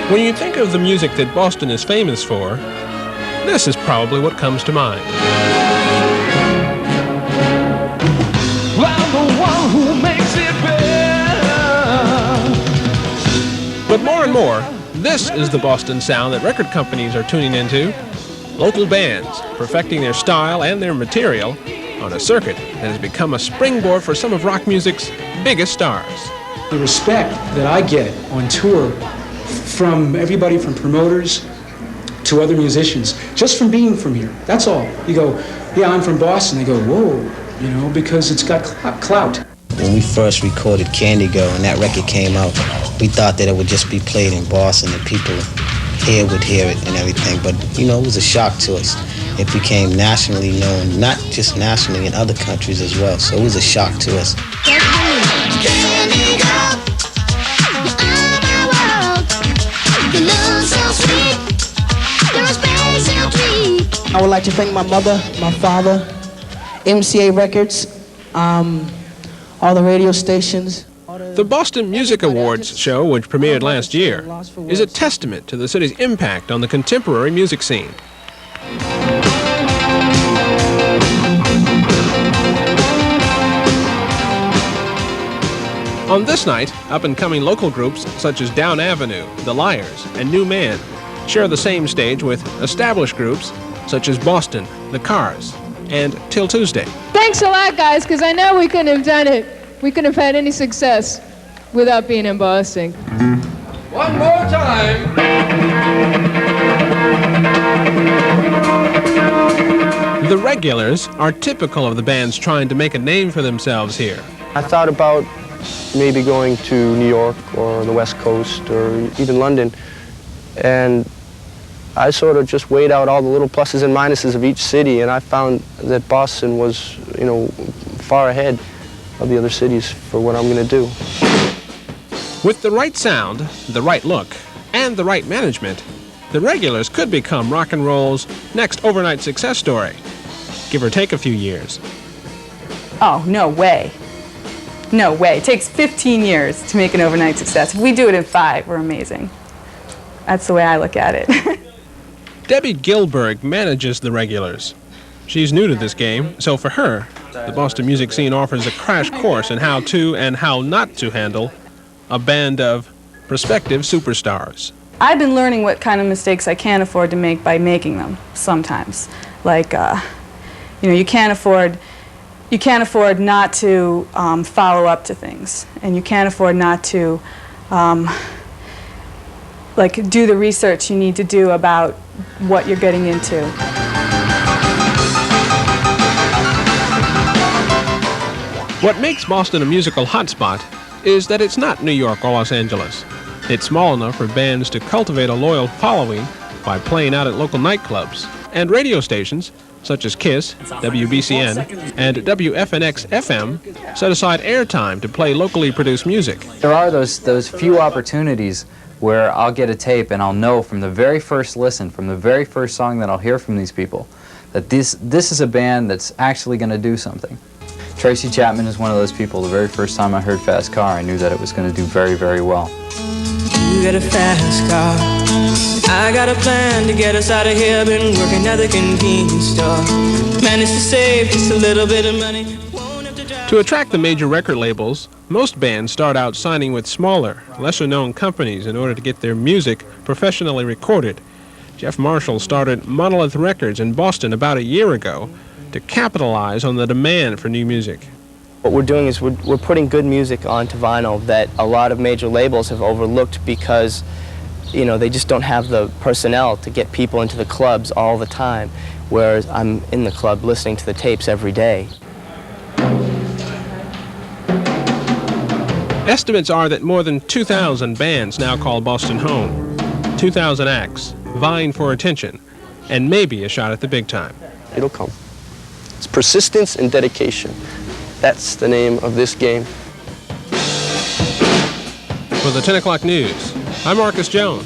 When you think of the music that Boston is famous for, this is probably what comes to mind. I'm the one who makes it better. But more and more, this is the Boston sound that record companies are tuning into. Local bands perfecting their style and their material on a circuit that has become a springboard for some of rock music's biggest stars. The respect that I get on tour from everybody from promoters to other musicians, just from being from here, that's all. You go, yeah, I'm from Boston. They go, whoa, you know, because it's got clout. When we first recorded Candy Girl and that record came out, we thought that it would just be played in Boston and people here would hear it and everything, but you know, it was a shock to us. It became nationally known, not just nationally, in other countries as well, so it was a shock to us. I would like to thank my mother, my father, MCA Records, all the radio stations. The Boston Music Awards show, which premiered last year, is a testament to the city's impact on the contemporary music scene. On this night, up-and-coming local groups such as Down Avenue, The Liars, and New Man share the same stage with established groups such as Boston, The Cars, and Till Tuesday. Thanks a lot, guys, because I know we couldn't have done it. We couldn't have had any success without being in Boston. One more time. The Regulars are typical of the bands trying to make a name for themselves here. I thought about maybe going to New York or the West Coast or even London, and I sort of just weighed out all the little pluses and minuses of each city, and I found that Boston was, you know, far ahead of the other cities for what I'm going to do. With the right sound, the right look, and the right management, the Regulars could become rock and roll's next overnight success story, give or take a few years. Oh, no way. No way. It takes 15 years to make an overnight success. If we do it in 5, we're amazing. That's the way I look at it. Debbie Gilberg manages the Regulars. She's new to this game, so for her, the Boston music scene offers a crash course in how to and how not to handle a band of prospective superstars. I've been learning what kind of mistakes I can't afford to make by making them sometimes. Like, you know, you can't afford not to follow up to things, and you can't afford not to like do the research you need to do about what you're getting into. What makes Boston a musical hotspot is that it's not New York or Los Angeles. It's small enough for bands to cultivate a loyal following by playing out at local nightclubs, and radio stations such as KISS, WBCN, and WFNX-FM set aside airtime to play locally produced music. There are those few opportunities where I'll get a tape and I'll know from the very first listen, from the very first song that I'll hear from these people, that this is a band that's actually going to do something. Tracy Chapman is one of those people. The very first time I heard Fast Car, I knew that it was going to do very, very well. You got a fast car. I got a plan to get us out of here. Been working at the convenience store. Managed to save just a little bit of money. To attract the major record labels, most bands start out signing with smaller, lesser-known companies in order to get their music professionally recorded. Jeff Marshall started Monolith Records in Boston about a year ago to capitalize on the demand for new music. What we're doing is we're putting good music onto vinyl that a lot of major labels have overlooked because, you know, they just don't have the personnel to get people into the clubs all the time, whereas I'm in the club listening to the tapes every day. Estimates are that more than 2,000 bands now call Boston home. 2,000 acts vying for attention and maybe a shot at the big time. It'll come. It's persistence and dedication. That's the name of this game. For the 10 o'clock news, I'm Marcus Jones.